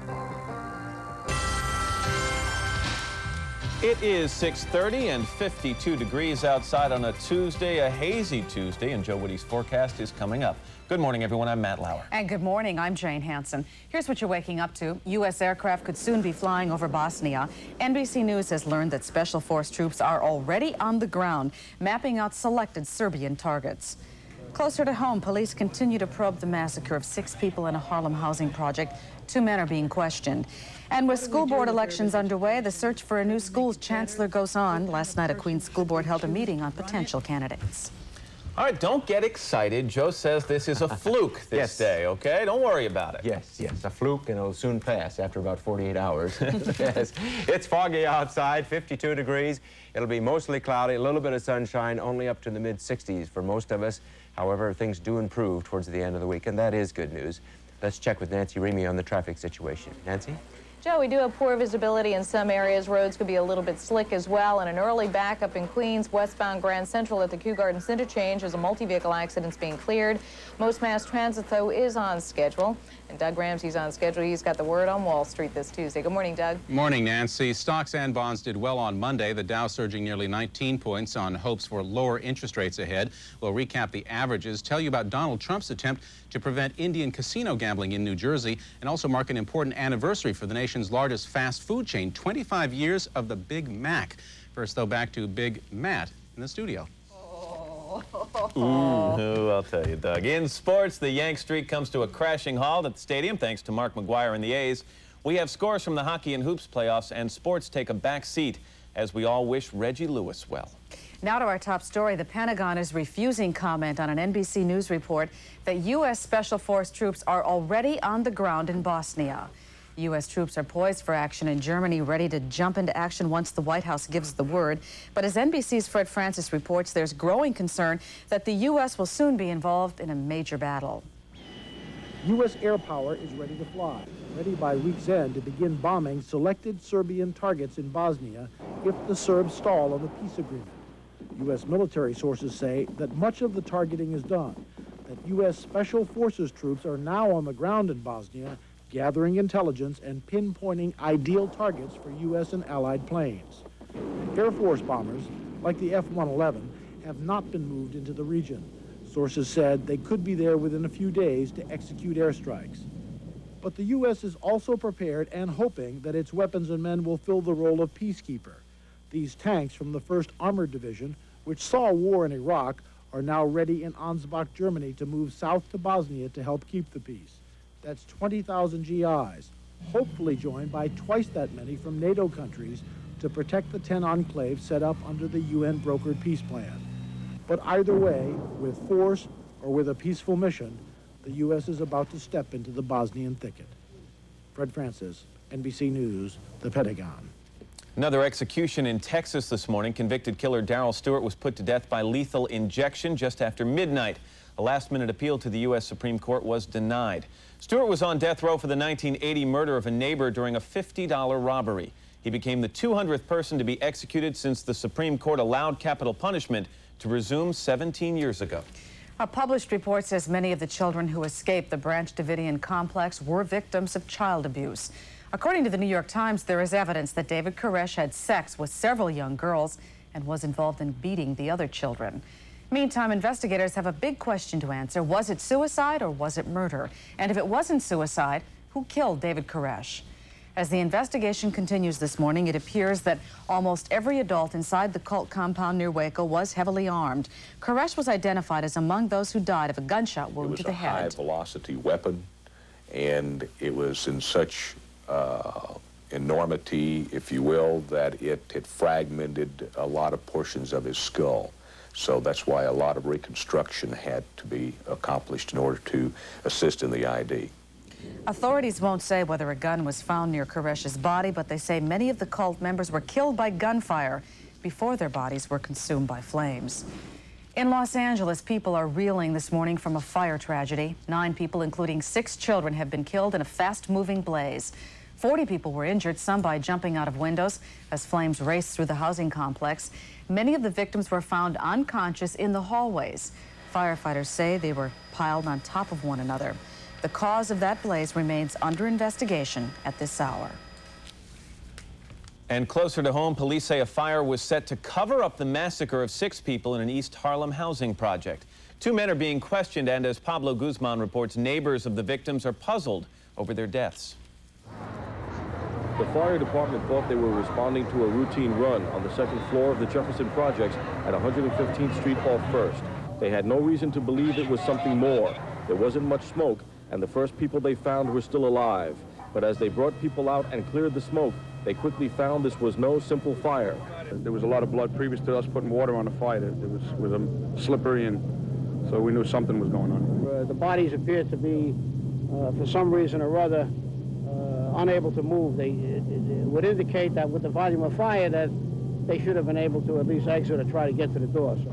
Lauer. It is 6:30 and 52 degrees outside on a Tuesday, a hazy Tuesday, and Joe Woody's forecast is coming up. Good morning, everyone. I'm Matt Lauer. And good morning. I'm Jane Hanson. Here's what you're waking up to. U.S. aircraft could soon be flying over Bosnia. NBC News has learned that Special Force troops are already on the ground, mapping out selected Serbian targets. Closer to home, police continue to probe the massacre of 6 people in a Harlem housing project. 2 men are being questioned. And with school board elections underway, the search for a new school's chancellor goes on. Last night, a Queens school board held a meeting on potential candidates. All right, don't get excited. Joe says this is a fluke this day, okay? Don't worry about it. Yes, a fluke, and it'll soon pass after about 48 hours. Yes, it's foggy outside, 52 degrees. It'll be mostly cloudy, a little bit of sunshine, only up to the mid-60s for most of us. However, things do improve towards the end of the week, and that is good news. Let's check with Nancy Remy on the traffic situation. Nancy? Joe, we do have poor visibility in some areas. Roads could be a little bit slick as well. And an early backup in Queens, westbound Grand Central at the Kew Gardens interchange as a multi-vehicle accident's being cleared. Most mass transit, though, is on schedule. And Doug Ramsey's on schedule. He's got the word on Wall Street this Tuesday. Good morning, Doug. Morning, Nancy. Stocks and bonds did well on Monday. The Dow surging nearly 19 points on hopes for lower interest rates ahead. We'll recap the averages, tell you about Donald Trump's attempt to prevent Indian casino gambling in New Jersey, and also mark an important anniversary for the nation's largest fast food chain, 25 years of the Big Mac. First, though, back to Big Matt in the studio. Ooh, I'll tell you, Doug. In sports, the Yank streak comes to a crashing halt at the stadium, thanks to Mark McGwire and the A's. We have scores from the hockey and hoops playoffs, and sports take a back seat as we all wish Reggie Lewis well. Now to our top story. The Pentagon is refusing comment on an NBC News report that U.S. Special Force troops are already on the ground in Bosnia. U.S. troops are poised for action in Germany, ready to jump into action once the White House gives the word. But as NBC's Fred Francis reports, there's growing concern that the U.S. will soon be involved in a major battle. U.S. air power is ready to fly, ready by week's end to begin bombing selected Serbian targets in Bosnia if the Serbs stall on the peace agreement. U.S. military sources say that much of the targeting is done, that U.S. Special Forces troops are now on the ground in Bosnia, gathering intelligence and pinpointing ideal targets for U.S. and Allied planes. Air Force bombers, like the F-111, have not been moved into the region. Sources said they could be there within a few days to execute airstrikes. But the U.S. is also prepared and hoping that its weapons and men will fill the role of peacekeeper. These tanks from the 1st Armored Division, which saw war in Iraq, are now ready in Ansbach, Germany, to move south to Bosnia to help keep the peace. That's 20,000 GIs, hopefully joined by twice that many from NATO countries to protect the 10 enclaves set up under the UN-brokered peace plan. But either way, with force or with a peaceful mission, the U.S. is about to step into the Bosnian thicket. Fred Francis, NBC News, the Pentagon. Another execution in Texas this morning. Convicted killer Darrell Stewart was put to death by lethal injection just after midnight. A last-minute appeal to the U.S. Supreme Court was denied. Stewart was on death row for the 1980 murder of a neighbor during a $50 robbery. He became the 200th person to be executed since the Supreme Court allowed capital punishment to resume 17 years ago. A published report says many of the children who escaped the Branch Davidian complex were victims of child abuse. According to the New York Times, there is evidence that David Koresh had sex with several young girls and was involved in beating the other children. Meantime, investigators have a big question to answer. Was it suicide or was it murder? And if it wasn't suicide, who killed David Koresh? As the investigation continues this morning, it appears that almost every adult inside the cult compound near Waco was heavily armed. Koresh was identified as among those who died of a gunshot wound to the head. It was a high-velocity weapon, and it was in such enormity, if you will, that it had fragmented a lot of portions of his skull. So that's why a lot of reconstruction had to be accomplished in order to assist in the ID. Authorities won't say whether a gun was found near Koresh's body, but they say many of the cult members were killed by gunfire before their bodies were consumed by flames. In Los Angeles, people are reeling this morning from a fire tragedy. 9 people, including 6 children, have been killed in a fast-moving blaze. 40 people were injured, some by jumping out of windows as flames raced through the housing complex. Many of the victims were found unconscious in the hallways. Firefighters say they were piled on top of one another. The cause of that blaze remains under investigation at this hour. And closer to home, police say a fire was set to cover up the massacre of 6 people in an East Harlem housing project. 2 men are being questioned, and as Pablo Guzman reports, neighbors of the victims are puzzled over their deaths. The fire department thought they were responding to a routine run on the 2nd floor of the Jefferson Projects at 115th Street off 1st. They had no reason to believe it was something more. There wasn't much smoke, and the first people they found were still alive. But as they brought people out and cleared the smoke, they quickly found this was no simple fire. There was a lot of blood previous to us putting water on the fire. It was slippery, and so we knew something was going on. The bodies appeared to be, for some reason or other, unable to move. It would indicate that with the volume of fire that they should have been able to at least exit or try to get to the door. So.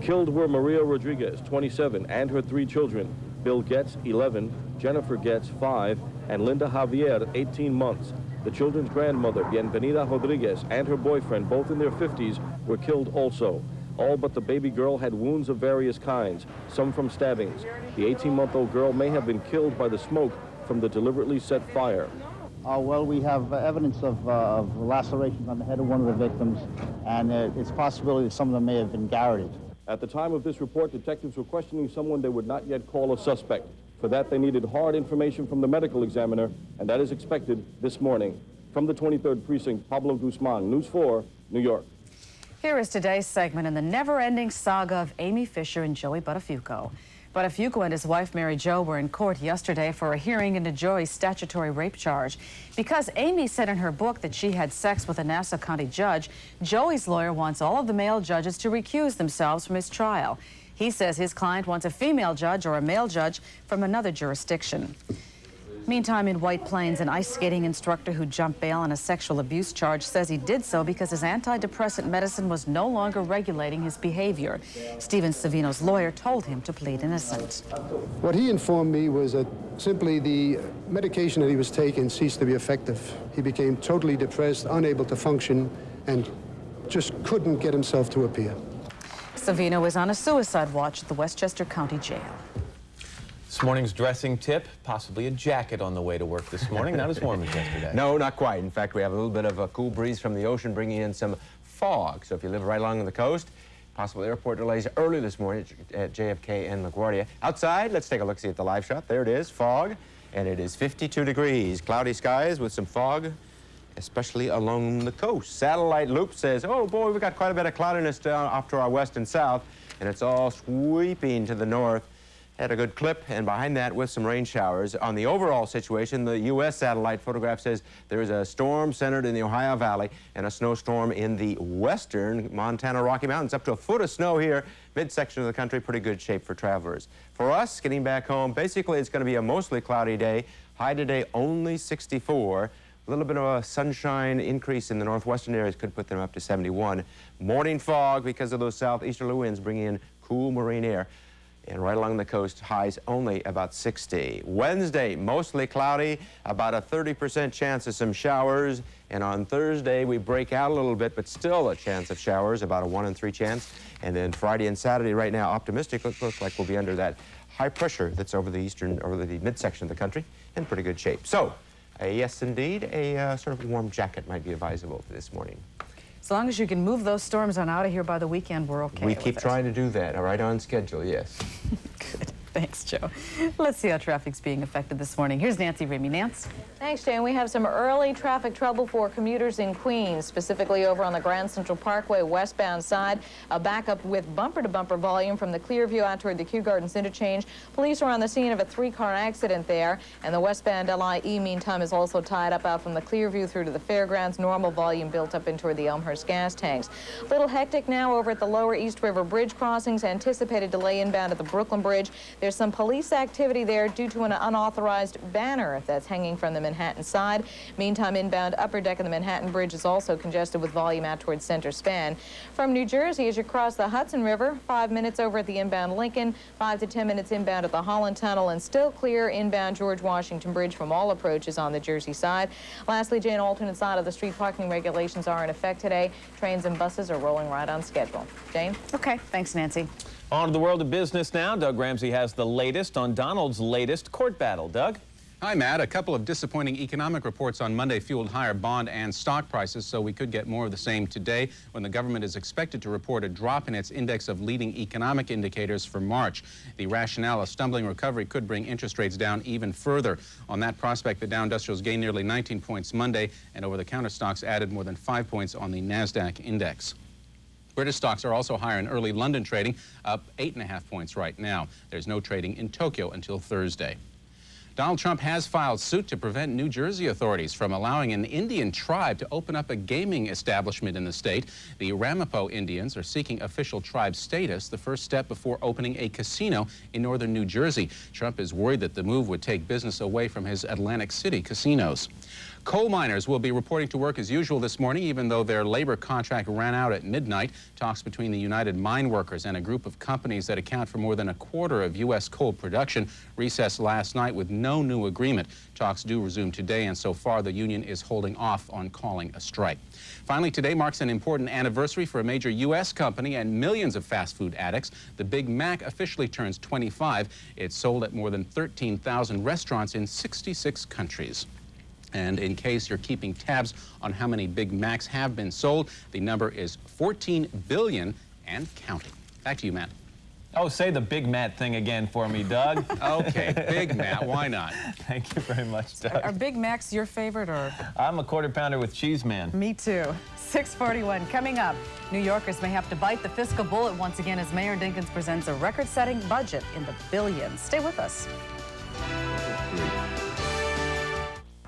Killed were Maria Rodriguez, 27, and her 3 children, Bill Getz, 11, Jennifer Getz, 5, and Linda Javier, 18 months. The children's grandmother, Bienvenida Rodriguez, and her boyfriend, both in their 50s, were killed also. All but the baby girl had wounds of various kinds, some from stabbings. The 18-month-old girl may have been killed by the smoke from the deliberately set fire. Well, we have evidence of lacerations on the head of one of the victims, and it's a possibility that some of them may have been garroted. At the time of this report, detectives were questioning someone they would not yet call a suspect. For that, they needed hard information from the medical examiner, and that is expected this morning. From the 23rd Precinct, Pablo Guzman, News 4, New York. Here is today's segment in the never-ending saga of Amy Fisher and Joey Buttafuoco. Buttafuoco and his wife, Mary Jo, were in court yesterday for a hearing into Joey's statutory rape charge. Because Amy said in her book that she had sex with a Nassau County judge, Joey's lawyer wants all of the male judges to recuse themselves from his trial. He says his client wants a female judge or a male judge from another jurisdiction. Meantime, in White Plains, an ice skating instructor who jumped bail on a sexual abuse charge says he did so because his antidepressant medicine was no longer regulating his behavior. Steven Savino's lawyer told him to plead innocent. What he informed me was that simply the medication that he was taking ceased to be effective. He became totally depressed, unable to function, and just couldn't get himself to appear. Savino is on a suicide watch at the Westchester County Jail. This morning's dressing tip, possibly a jacket on the way to work this morning. Not as warm as yesterday. No, not quite. In fact, we have a little bit of a cool breeze from the ocean bringing in some fog. So if you live right along the coast, possible airport delays early this morning at JFK and LaGuardia. Outside, let's take a look-see at the live shot. There it is, fog, and it is 52 degrees. Cloudy skies with some fog, especially along the coast. Satellite loop says, oh boy, we've got quite a bit of cloudiness down off to our west and south, and it's all sweeping to the north. Had a good clip, and behind that with some rain showers. On the overall situation, the U.S. satellite photograph says there is a storm centered in the Ohio Valley and a snowstorm in the western Montana Rocky Mountains. Up to a foot of snow here, midsection of the country, pretty good shape for travelers. For us, getting back home, basically it's going to be a mostly cloudy day. High today only 64. A little bit of a sunshine increase in the northwestern areas could put them up to 71. Morning fog because of those southeasterly winds bringing in cool marine air. And right along the coast, highs only about 60. Wednesday, mostly cloudy, about a 30% chance of some showers. And on Thursday, we break out a little bit, but still a chance of showers, about a 1 in 3 chance. And then Friday and Saturday, right now, optimistic, looks like we'll be under that high pressure that's over the eastern, or the midsection of the country, in pretty good shape. So, yes, indeed, a sort of warm jacket might be advisable for this morning. As long as you can move those storms on out of here by the weekend, we're okay. We keep trying to do that, right on schedule, yes. Good. Thanks, Joe. Let's see how traffic's being affected this morning. Here's Nancy Ramey. Nance? Thanks, Jane. We have some early traffic trouble for commuters in Queens, specifically over on the Grand Central Parkway westbound side. A backup with bumper-to-bumper volume from the Clearview out toward the Kew Gardens interchange. Police are on the scene of a 3-car accident there, and the westbound LIE, meantime, is also tied up out from the Clearview through to the fairgrounds. Normal volume built up in toward the Elmhurst gas tanks. A little hectic now over at the lower East River Bridge crossings. Anticipated delay inbound at the Brooklyn Bridge. There's some police activity there due to an unauthorized banner that's hanging from the Manhattan side. Meantime, inbound upper deck of the Manhattan Bridge is also congested with volume out towards center span. From New Jersey, as you cross the Hudson River, 5 minutes over at the inbound Lincoln, 5 to 10 minutes inbound at the Holland Tunnel, and still clear inbound George Washington Bridge from all approaches on the Jersey side. Lastly, Jane, alternate side of the street parking regulations are in effect today. Trains and buses are rolling right on schedule. Jane? Okay, thanks, Nancy. On to the world of business now. Doug Ramsey has the latest on Donald's latest court battle. Doug? Hi, Matt. A couple of disappointing economic reports on Monday fueled higher bond and stock prices, so we could get more of the same today when the government is expected to report a drop in its index of leading economic indicators for March. The rationale of stumbling recovery could bring interest rates down even further. On that prospect, the Dow Industrials gained nearly 19 points Monday, and over-the-counter stocks added more than 5 points on the NASDAQ index. British stocks are also higher in early London trading, up 8.5 points right now. There's no trading in Tokyo until Thursday. Donald Trump has filed suit to prevent New Jersey authorities from allowing an Indian tribe to open up a gaming establishment in the state. The Ramapo Indians are seeking official tribe status, the first step before opening a casino in northern New Jersey. Trump is worried that the move would take business away from his Atlantic City casinos. Coal miners will be reporting to work as usual this morning, even though their labor contract ran out at midnight. Talks between the United Mine Workers and a group of companies that account for more than a quarter of U.S. coal production recessed last night with no new agreement. Talks do resume today, and so far the union is holding off on calling a strike. Finally, today marks an important anniversary for a major U.S. company and millions of fast food addicts. The Big Mac officially turns 25. It's sold at more than 13,000 restaurants in 66 countries. And in case you're keeping tabs on how many Big Macs have been sold, the number is 14 billion and counting. Back to you, Matt. Oh, say the Big Matt thing again for me, Doug. Okay, Big Matt, why not? Thank you very much, Doug. Are Big Macs your favorite, or? I'm a quarter pounder with cheese, man. Me too. 6:41 coming up. New Yorkers may have to bite the fiscal bullet once again as Mayor Dinkins presents a record-setting budget in the billions. Stay with us.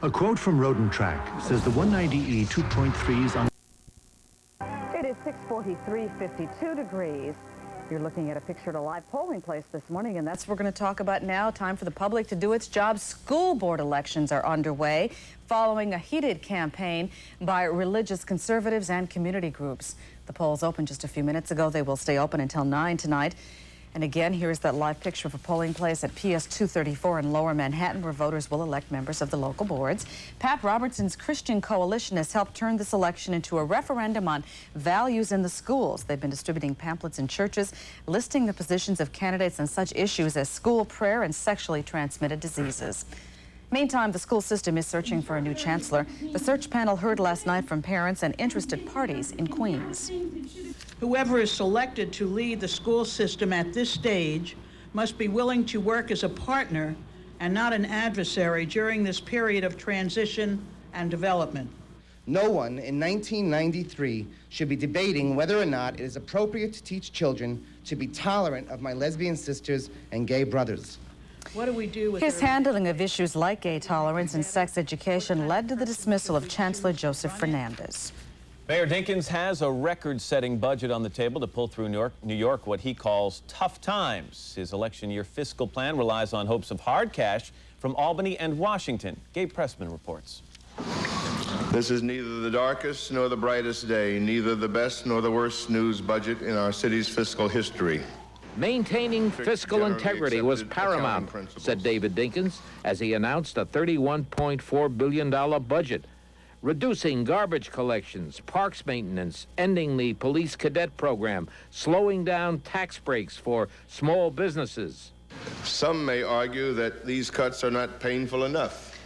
A quote from Road and Track says the 190E 2.3 is on. It is 6:43, 52 degrees. You're looking at a picture at a live polling place this morning, and that's what we're going to talk about now. Time for the public to do its job. School board elections are underway following a heated campaign by religious conservatives and community groups. The polls opened just a few minutes ago. They will stay open until 9 tonight. And again, here's that live picture of a polling place at PS 234 in Lower Manhattan, where voters will elect members of the local boards. Pat Robertson's Christian Coalition has helped turn this election into a referendum on values in the schools. They've been distributing pamphlets in churches listing the positions of candidates on such issues as school prayer and sexually transmitted diseases. Meantime, the school system is searching for a new chancellor. The search panel heard last night from parents and interested parties in Queens. Whoever is selected to lead the school system at this stage must be willing to work as a partner and not an adversary during this period of transition and development. No one in 1993 should be debating whether or not it is appropriate to teach children to be tolerant of my lesbian sisters and gay brothers. What do we do with his handling of issues like gay tolerance and sex education led to the dismissal of Chancellor Joseph Fernandez. Mayor Dinkins has a record-setting budget on the table to pull through New York what he calls tough times. His election year fiscal plan relies on hopes of hard cash from Albany and Washington. Gabe Pressman reports. This is neither the darkest nor the brightest day, neither the best nor the worst news budget in our city's fiscal history. Maintaining fiscal integrity was paramount, said David Dinkins, as he announced a $31.4 billion budget. Reducing garbage collections, parks maintenance, ending the police cadet program, slowing down tax breaks for small businesses. Some may argue that these cuts are not painful enough,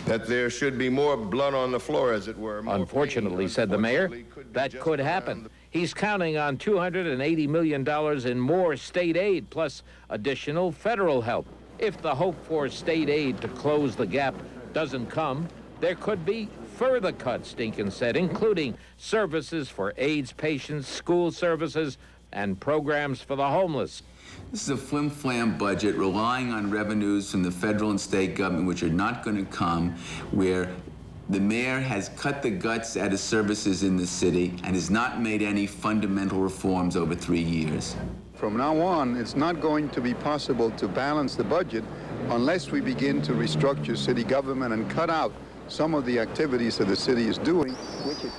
that there should be more blood on the floor, as it were. Unfortunately, said the mayor, that could happen. He's counting on $280 million in more state aid, plus additional federal help. If the hope for state aid to close the gap doesn't come, there could be further cuts, Dinkins said, including services for AIDS patients, school services, and programs for the homeless. This is a flim-flam budget relying on revenues from the federal and state government, which are not going to come, where the mayor has cut the guts out of services in the city and has not made any fundamental reforms over 3 years. From now on, it's not going to be possible to balance the budget unless we begin to restructure city government and cut out some of the activities that the city is doing, which is